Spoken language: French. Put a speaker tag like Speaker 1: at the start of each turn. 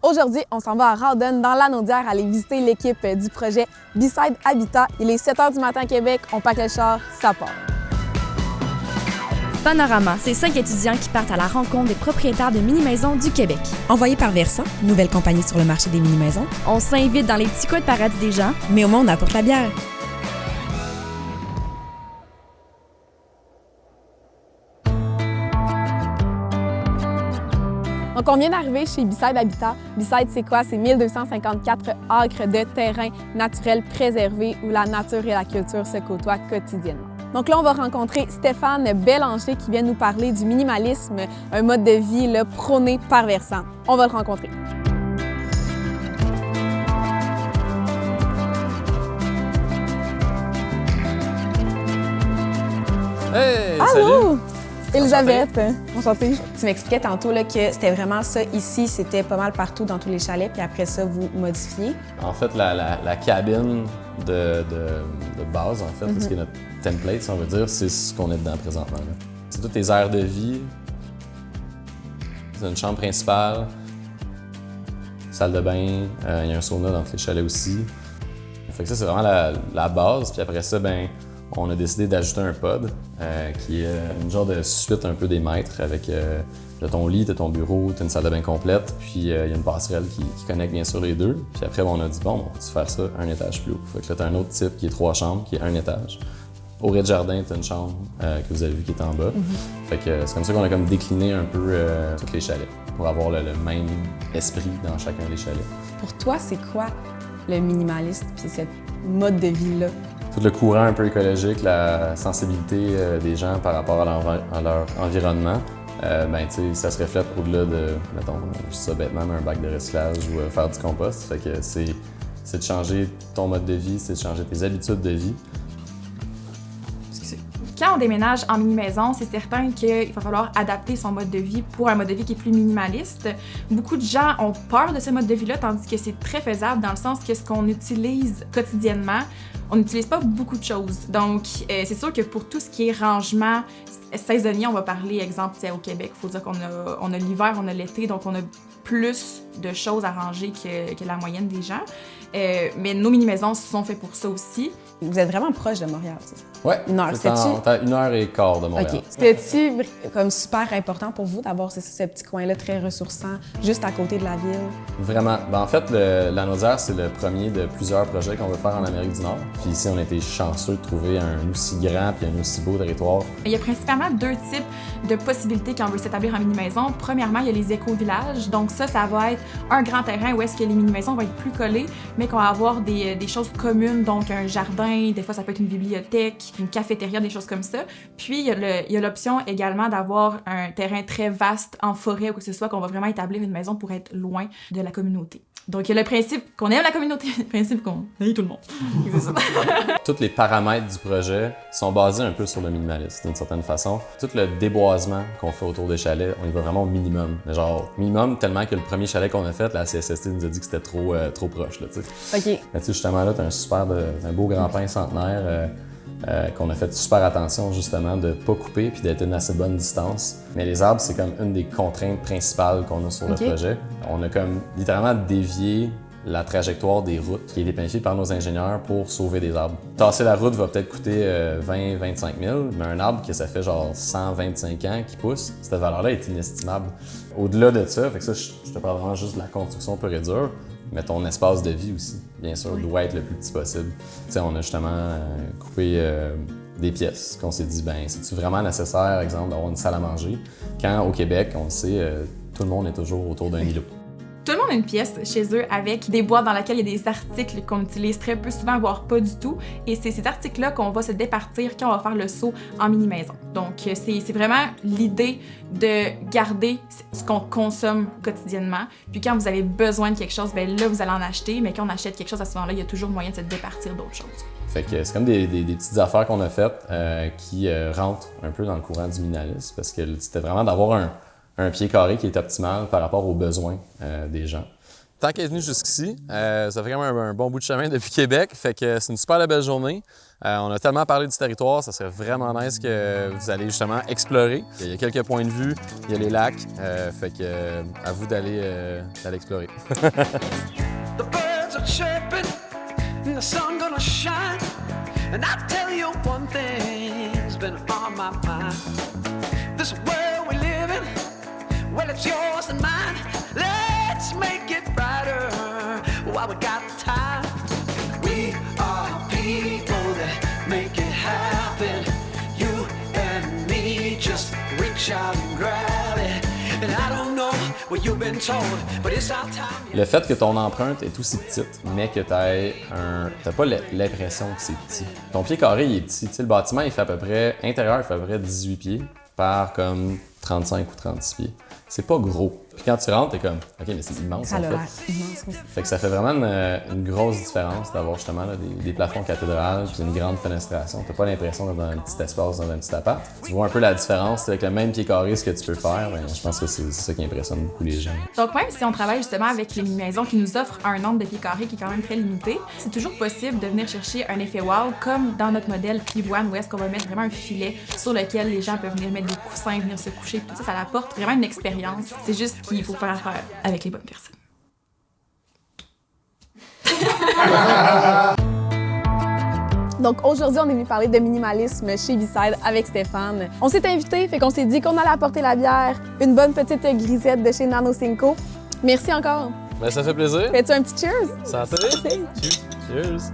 Speaker 1: Aujourd'hui, on s'en va à Rawdon, dans l'Anaudière, aller visiter l'équipe du projet B-Side Habitat. Il est 7 h du matin à Québec, on pack le char, ça part.
Speaker 2: Panorama, c'est 5 étudiants qui partent à la rencontre des propriétaires de mini-maisons du Québec.
Speaker 3: Envoyés par Versant, nouvelle compagnie sur le marché des mini-maisons.
Speaker 2: On s'invite dans les petits coins de paradis des gens,
Speaker 3: mais au moins on apporte la bière.
Speaker 1: Donc, on vient d'arriver chez B-Side Habitat. B-Side, c'est quoi? C'est 1254 acres de terrain naturel préservé où la nature et la culture se côtoient quotidiennement. Donc là, on va rencontrer Stéphane Bélanger qui vient nous parler du minimalisme, un mode de vie là, prôné par Versant. On va le rencontrer.
Speaker 4: Hey!
Speaker 1: Allô!
Speaker 4: Salut!
Speaker 1: Elisabeth, enchantée.
Speaker 3: Tu m'expliquais tantôt là, que c'était vraiment ça ici, c'était pas mal partout dans tous les chalets, puis après ça, vous modifiez.
Speaker 4: En fait, la cabine de base, en fait, parce que notre template, si on veut dire, c'est ce qu'on est dedans présentement. Là. C'est toutes les aires de vie. C'est une chambre principale, salle de bain, il y a un sauna dans tous les chalets aussi. Fait que ça, c'est vraiment la base. Puis après ça, ben, on a décidé d'ajouter un pod qui est une genre de suite un peu des maîtres avec ton lit, ton bureau, une salle de bain complète, puis il y a une passerelle qui connecte bien sûr les deux. Puis après, on a dit bon, on va faire ça un étage plus haut. Fait que là, tu as un autre type qui est 3 chambres, qui est un étage. Au rez-de-jardin, tu as une chambre que vous avez vue qui est en bas. Fait que c'est comme ça qu'on a comme décliné un peu tous les chalets pour avoir le même esprit dans chacun des chalets.
Speaker 3: Pour toi, c'est quoi le minimalisme puis cette mode de vie-là?
Speaker 4: Tout le courant un peu écologique, la sensibilité des gens par rapport à leur environnement, ben, ça se reflète au-delà de, mettons, je dis ça bêtement, un bac de recyclage ou faire du compost. Fait que c'est de changer ton mode de vie, c'est de changer tes habitudes de vie.
Speaker 5: Quand on déménage en mini-maison, c'est certain qu'il va falloir adapter son mode de vie pour un mode de vie qui est plus minimaliste. Beaucoup de gens ont peur de ce mode de vie-là, tandis que c'est très faisable dans le sens que ce qu'on utilise quotidiennement, on n'utilise pas beaucoup de choses. Donc, c'est sûr que pour tout ce qui est rangement saisonnier, on va parler, exemple, au Québec, il faut dire qu'on a l'hiver, on a l'été, donc on a plus de choses à ranger que la moyenne des gens. Mais nos mini-maisons sont faites pour ça aussi.
Speaker 3: Vous êtes vraiment proche de Montréal, c'est ça?
Speaker 4: Oui,
Speaker 3: Une heure,
Speaker 4: c'est à 1h15 de Montréal.
Speaker 3: OK. C'était-tu comme super important pour vous d'avoir ce petit coin-là très ressourçant, juste à côté de la ville?
Speaker 4: Vraiment. Ben, en fait, l'Anaudière, c'est le premier de plusieurs projets qu'on veut faire en Amérique du Nord. Puis ici, on a été chanceux de trouver un aussi grand et un aussi beau territoire.
Speaker 5: Il y a principalement 2 types de possibilités quand on veut s'établir en mini-maison. Premièrement, il y a les éco-villages. Donc ça va être un grand terrain où est-ce que les mini-maisons vont être plus collées, mais qu'on va avoir des choses communes, donc un jardin, des fois ça peut être une bibliothèque, une cafétéria, des choses comme ça. Puis il y a l'option également d'avoir un terrain très vaste en forêt ou que ce soit, qu'on va vraiment établir une maison pour être loin de la communauté. Donc il y a le principe qu'on aime la communauté, le principe qu'on aime tout le monde. C'est ça.
Speaker 4: Tous les paramètres du projet sont basés un peu sur le minimalisme, d'une certaine façon. Tout le déboisement qu'on fait autour des chalets, on y va vraiment au minimum. Mais genre, minimum tellement que le premier chalet qu'on a fait, la CSST nous a dit que c'était trop proche, là, tu sais.
Speaker 3: OK.
Speaker 4: Mais tu sais, justement, là, t'as un beau grand pin centenaire qu'on a fait super attention, justement, de pas couper puis d'être à une assez bonne distance. Mais les arbres, c'est comme une des contraintes principales qu'on a sur le projet. On a comme littéralement dévié la trajectoire des routes qui a été planifiée par nos ingénieurs pour sauver des arbres. Tasser la route va peut-être coûter 20-25 000, mais un arbre que ça fait genre 125 ans qui pousse, cette valeur-là est inestimable. Au-delà de ça, fait que ça, je te parle vraiment juste de la construction pure et dure, mais ton espace de vie aussi, bien sûr, doit être le plus petit possible. Tu sais, on a justement coupé des pièces qu'on s'est dit, ben, c'est-tu vraiment nécessaire, par exemple, d'avoir une salle à manger? Quand au Québec, on le sait, tout le monde est toujours autour d'un îlot.
Speaker 5: Tout le monde a une pièce chez eux avec des boîtes dans lesquelles il y a des articles qu'on utilise très peu souvent, voire pas du tout. Et c'est ces articles-là qu'on va se départir quand on va faire le saut en mini-maison. Donc, c'est vraiment l'idée de garder ce qu'on consomme quotidiennement. Puis quand vous avez besoin de quelque chose, ben là, vous allez en acheter. Mais quand on achète quelque chose, à ce moment-là, il y a toujours moyen de se départir d'autres choses.
Speaker 4: Fait que c'est comme des petites affaires qu'on a faites qui rentrent un peu dans le courant du minimalisme. Parce que c'était vraiment d'avoir un pied carré qui est optimal par rapport aux besoins des gens. tant qu'elle est venue jusqu'ici, ça fait quand même un bon bout de chemin depuis Québec, fait que c'est une super belle journée. On a tellement parlé du territoire, ça serait vraiment nice que vous allez justement explorer. Il y a quelques points de vue, il y a les lacs, fait que à vous d'aller explorer.
Speaker 6: The birds are chirping, and the sun gonna shine. And I tell you one thing's been on my mind. This world we live in, well, it's yours and mine. Let's make it brighter while we got time. We are people that make it happen. You and me just reach out and grab it. And I don't know what you've been told, but it's our time.
Speaker 4: Le fait que ton empreinte est aussi petite, mais que t'as pas l'impression que c'est petit. Ton pied carré, il est petit. Tu sais, le bâtiment, il fait à peu près, intérieur, il fait à peu près 18 pieds par comme 35 ou 36 pieds. C'est pas gros. Puis quand tu rentres, t'es comme, OK, mais c'est immense
Speaker 3: Ça
Speaker 4: en
Speaker 3: a
Speaker 4: fait.
Speaker 3: l'air immense, oui.
Speaker 4: Fait que ça fait vraiment une grosse différence d'avoir justement là, des plafonds cathédrales puis une grande fenestration. T'as pas l'impression d'être dans un petit espace, dans un petit appart. Tu vois un peu la différence avec le même pied carré, ce que tu peux faire. Ben, je pense que c'est ça qui impressionne beaucoup les gens.
Speaker 5: Donc, même si on travaille justement avec les mini-maisons qui nous offrent un nombre de pieds carrés qui est quand même très limité, c'est toujours possible de venir chercher un effet wow, comme dans notre modèle Pivoine, où est-ce qu'on va mettre vraiment un filet sur lequel les gens peuvent venir mettre des coussins, venir se coucher. Tout ça, ça apporte vraiment une expérience. C'est juste qu'il faut faire affaire avec les bonnes personnes.
Speaker 1: Donc aujourd'hui, on est venu parler de minimalisme chez V-Side avec Stéphane. On s'est invités, fait qu'on s'est dit qu'on allait apporter la bière, une bonne petite grisette de chez Nano Cinco. Merci encore.
Speaker 4: Ben, ça fait plaisir.
Speaker 1: Fais-tu un petit cheers?
Speaker 4: Santé.
Speaker 1: Santé.
Speaker 4: Cheers.